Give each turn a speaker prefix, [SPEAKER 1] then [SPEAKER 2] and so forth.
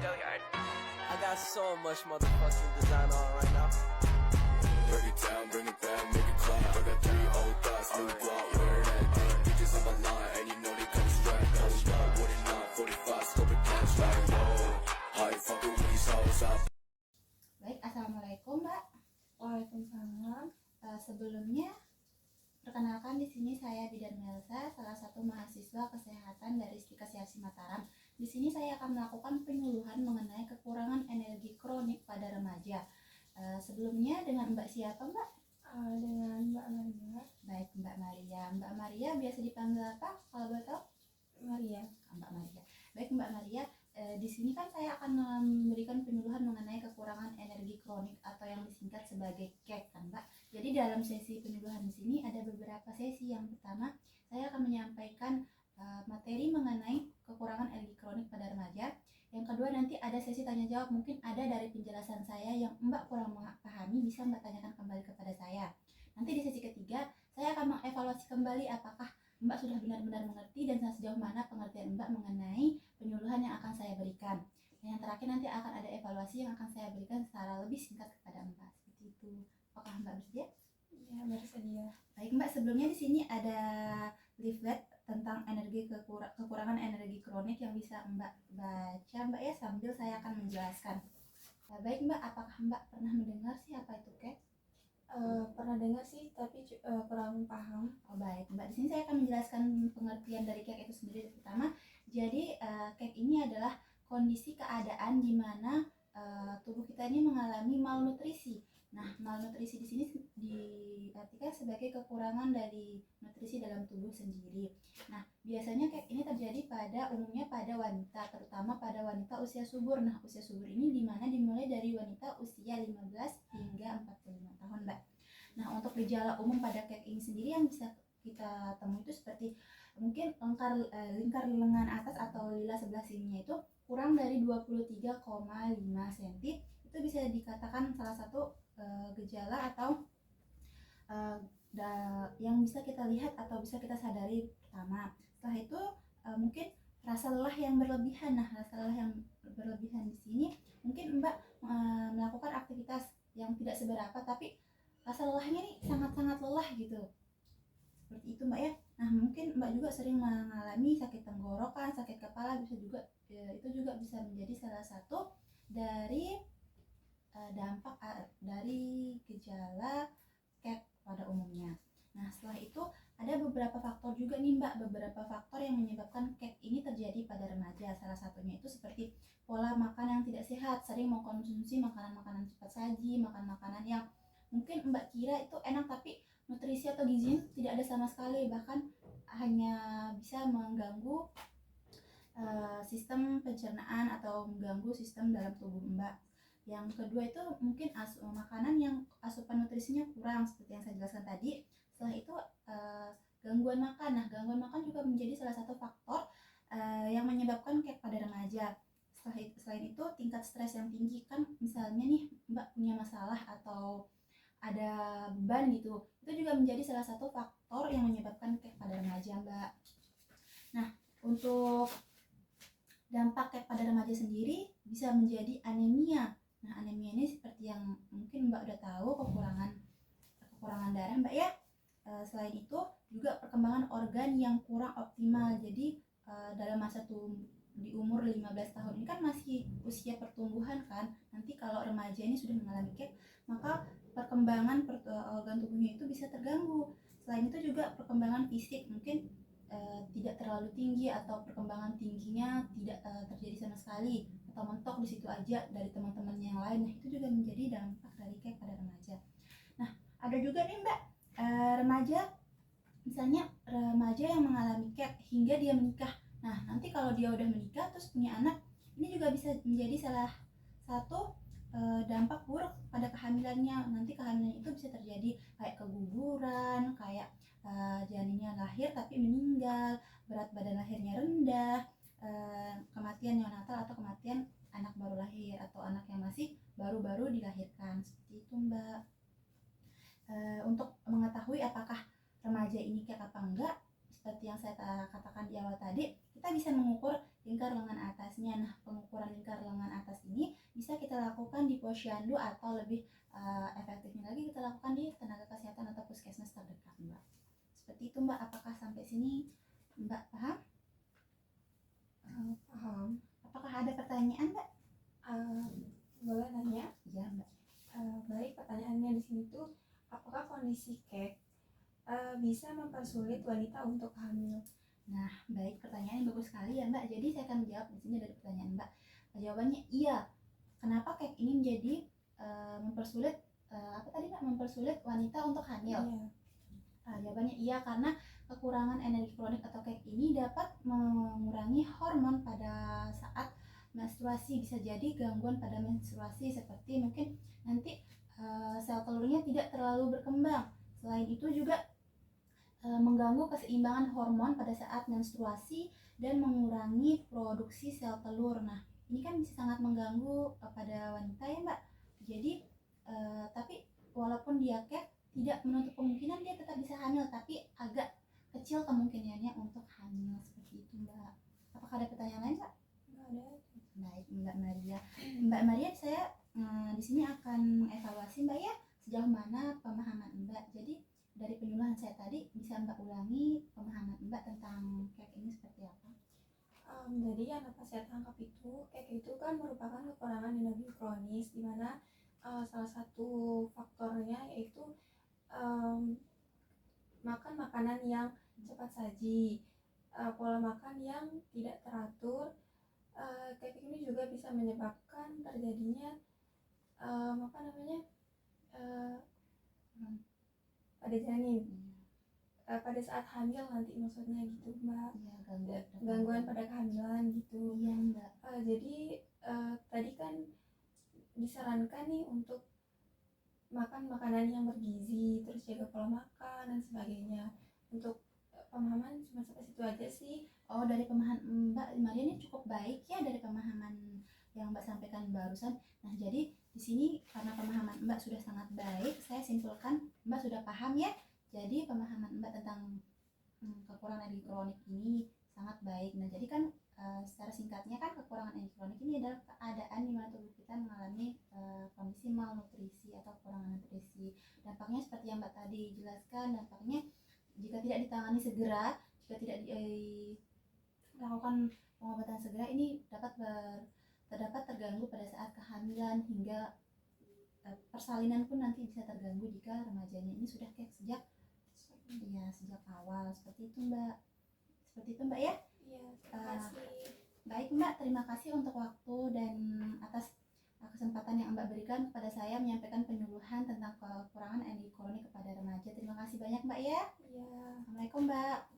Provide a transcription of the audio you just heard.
[SPEAKER 1] I got so much motherfucking design on right now.
[SPEAKER 2] Break it down, bring it back, make it clap. I got 3 old thoughts, new block, where that day. Bitches on my line, and you know they come straight. Hold up, what it not, 45, scope it cash like whoa. How you fucking with these hoes up?
[SPEAKER 3] Baik, assalamualaikum Mbak.
[SPEAKER 4] Waalaikumsalam.
[SPEAKER 3] Sebelumnya, perkenalkan di sini saya Bidan Melsa, salah satu mahasiswa kesehatan dari Stikes Yarsi Mataram. Di sini saya akan melakukan penyuluhan mengenai kekurangan energi kronik pada remaja. Sebelumnya dengan Mbak siapa Mbak?
[SPEAKER 4] Dengan Mbak Maria.
[SPEAKER 3] Baik, Mbak Maria. Mbak Maria biasa dipanggil apa kalau boleh tahu?
[SPEAKER 4] Maria.
[SPEAKER 3] Mbak Maria. Baik Mbak Maria, di sini kan saya akan memberikan penyuluhan mengenai kekurangan energi kronik atau yang disingkat sebagai KEK kan Mbak. Jadi dalam sesi penyuluhan di sini ada beberapa sesi. Yang pertama, saya akan menyampaikan materi mengenai kekurangan energi kronik pada remaja. Yang kedua, nanti ada sesi tanya jawab. Mungkin ada dari penjelasan saya yang Mbak kurang pahami, bisa Mbak tanyakan kembali kepada saya. Nanti di sesi ketiga, saya akan mengevaluasi kembali apakah Mbak sudah benar-benar mengerti dan sejauh mana pengertian Mbak mengenai penyuluhan yang akan saya berikan. Dan yang terakhir nanti akan ada evaluasi yang akan saya berikan secara lebih singkat kepada Mbak. Seperti itu. Apakah Mbak bersedia?
[SPEAKER 4] Ya, bersedia.
[SPEAKER 3] Baik Mbak, sebelumnya di sini ada leaflet tentang kekurangan energi kronik yang bisa Mbak baca Mbak ya, sambil saya akan menjelaskan. Baik Mbak, apakah Mbak pernah mendengar sih apa itu KEK?
[SPEAKER 4] Pernah dengar sih, tapi kurang paham.
[SPEAKER 3] Oh baik Mbak, di sini saya akan menjelaskan pengertian dari KEK itu sendiri. Pertama, jadi KEK ini adalah kondisi keadaan di mana tubuh kita ini mengalami malnutrisi. Nah, malnutrisi di sini diartikan sebagai kekurangan dari nutrisi dalam tubuh sendiri. Nah, biasanya KEK ini terjadi umumnya pada wanita, terutama pada wanita usia subur. Nah, usia subur ini dimulai dari wanita usia 15 hingga 45 tahun, Mbak. Nah, untuk gejala umum pada KEK ini sendiri yang bisa kita temui itu seperti mungkin lingkar lengan atas atau lila sebelah sininya itu kurang dari 23,5 cm. Itu bisa dikatakan salah satu gejala atau yang bisa kita lihat atau bisa kita sadari pertama. Setelah itu mungkin rasa lelah yang berlebihan. Nah, rasa lelah yang berlebihan di sini mungkin Mbak melakukan aktivitas yang tidak seberapa, tapi rasa lelahnya nih sangat-sangat lelah gitu. Seperti itu Mbak ya. Nah, mungkin Mbak juga sering mengalami sakit tenggorokan, sakit kepala, itu juga bisa menjadi salah satu dari dampak dari gejala KEK pada umumnya. Nah, setelah itu ada beberapa faktor juga nih Mbak, beberapa faktor yang menyebabkan KEK ini terjadi pada remaja. Salah satunya itu seperti pola makan yang tidak sehat, sering mengkonsumsi makanan-makanan cepat saji, makanan-makanan yang mungkin Mbak kira itu enak tapi nutrisi atau gizinya tidak ada sama sekali, bahkan hanya bisa mengganggu sistem pencernaan atau mengganggu sistem dalam tubuh Mbak. Yang kedua itu mungkin makanan yang asupan nutrisinya kurang seperti yang saya jelaskan tadi. Setelah itu gangguan makan. Nah, gangguan makan juga menjadi salah satu faktor yang menyebabkan KEK pada remaja. Selain itu tingkat stres yang tinggi, kan misalnya nih Mbak punya masalah atau ada beban gitu, itu juga menjadi salah satu faktor yang menyebabkan KEK pada remaja Mbak. Nah, untuk dampak KEK pada remaja sendiri bisa menjadi anemia. Nah, anemia ini seperti yang mungkin Mbak udah tahu, kekurangan darah Mbak ya. Selain itu juga perkembangan organ yang kurang optimal. Jadi dalam masa di umur 15 tahun ini kan masih usia pertumbuhan kan. Nanti kalau remaja ini sudah mengalami KEK, maka perkembangan organ tubuhnya itu bisa terganggu. Selain itu juga perkembangan fisik mungkin tidak terlalu tinggi atau perkembangan tingginya tidak terjadi sama sekali, atau mentok di situ aja dari teman-temannya yang lain. Nah, itu juga menjadi dampak dari KEK pada remaja. Nah, ada juga nih Mbak remaja, misalnya remaja yang mengalami KEK hingga dia menikah. Nah, nanti kalau dia udah menikah terus punya anak, ini juga bisa menjadi salah satu dampak buruk pada kehamilannya. Nanti kehamilan itu bisa terjadi kayak keguguran, kayak janinnya lahir tapi meninggal, berat badan lahirnya rendah, kematian neonatal atau kematian anak baru lahir atau anak yang masih baru-baru dilahirkan. Seperti itu Mbak. Untuk mengetahui apakah remaja ini KEK apa enggak, seperti yang saya katakan di awal tadi, kita bisa mengukur dengan lingkar lengan atasnya. Nah, pengukuran lingkar lengan atas ini bisa kita lakukan di posyandu atau lebih efektifnya lagi kita lakukan di tenaga kesehatan atau puskesmas terdekat, Mbak. Seperti itu, Mbak. Apakah sampai sini Mbak paham?
[SPEAKER 4] Paham.
[SPEAKER 3] Apakah ada pertanyaan, Mbak?
[SPEAKER 4] Boleh nanya?
[SPEAKER 3] Iya, Mbak.
[SPEAKER 4] Baik, pertanyaannya di sini tuh, apakah kondisi kek bisa mempersulit wanita untuk hamil?
[SPEAKER 3] Nah, baik, pertanyaan yang bagus sekali ya, Mbak. Jadi saya akan menjawab di sini dari pertanyaan Mbak. Jawabannya iya. Kenapa kek ini menjadi mempersulit apa tadi, Mbak? Mempersulit wanita untuk hamil?
[SPEAKER 4] Iya.
[SPEAKER 3] Jawabannya iya, karena kekurangan energi kronik atau kek ini dapat mengurangi hormon pada saat menstruasi. Bisa jadi gangguan pada menstruasi seperti mungkin nanti sel telurnya tidak terlalu berkembang. Selain itu juga mengganggu keseimbangan hormon pada saat menstruasi dan mengurangi produksi sel telur. Nah, ini kan bisa sangat mengganggu pada wanita ya, Mbak. Jadi tapi walaupun dia kek, tidak menutup kemungkinan dia tetap bisa hamil, tapi agak kecil kemungkinannya untuk hamil. Seperti itu, Mbak. Apakah ada pertanyaan lain, Mbak?
[SPEAKER 4] Nggak ada.
[SPEAKER 3] Baik, Mbak Maria. Mbak Maria, saya di sini akan evaluasi, Mbak ya, sejauh mana pemahaman Mbak. Jadi dari penyuluhan saya tadi, bisa Mbak ulangi pemahaman Mbak tentang kek ini seperti apa?
[SPEAKER 4] Jadi yang dapat saya tangkap itu, kek itu kan merupakan kekurangan energi kronis, di mana salah satu faktornya yaitu makan makanan yang cepat saji, pola makan yang tidak teratur. Kek ini juga bisa menyebabkan terjadinya pada janin pada saat hamil nanti, maksudnya gitu, Mbak.
[SPEAKER 3] Ya,
[SPEAKER 4] Gangguan pada kehamilan gitu.
[SPEAKER 3] Iya, Mbak.
[SPEAKER 4] Jadi tadi kan disarankan nih untuk makan makanan yang bergizi, terus jaga pola makan dan sebagainya. Untuk pemahaman cuma sampai situ aja sih.
[SPEAKER 3] Oh, dari pemahaman Mbak Maria ini cukup baik ya, dari pemahaman yang Mbak sampaikan barusan. Nah, jadi di sini karena pemahaman Mbak sudah sangat baik, saya simpulkan Mbak sudah paham ya. Jadi pemahaman Mbak tentang kekurangan energi kronik ini sangat baik. Nah, jadi kan secara singkatnya kan kekurangan energi kronik ini adalah keadaan di mana tubuh kita mengalami kondisi malnutrisi atau kekurangan nutrisi. Dampaknya seperti yang Mbak tadi jelaskan, dampaknya jika tidak ditangani segera, jika tidak melakukan pengobatan segera, ini dapat terdapat terganggu pada saat kehamilan hingga persalinan pun nanti bisa terganggu jika remajanya ini sudah kek sejak awal. Seperti itu, Mbak. Seperti itu, Mbak ya.
[SPEAKER 4] Iya, terima kasih.
[SPEAKER 3] Baik, Mbak, terima kasih untuk waktu dan atas kesempatan yang Mbak berikan kepada saya menyampaikan penyuluhan tentang kekurangan energi kronik kepada remaja. Terima kasih banyak, Mbak ya.
[SPEAKER 4] Iya.
[SPEAKER 3] Assalamualaikum, Mbak.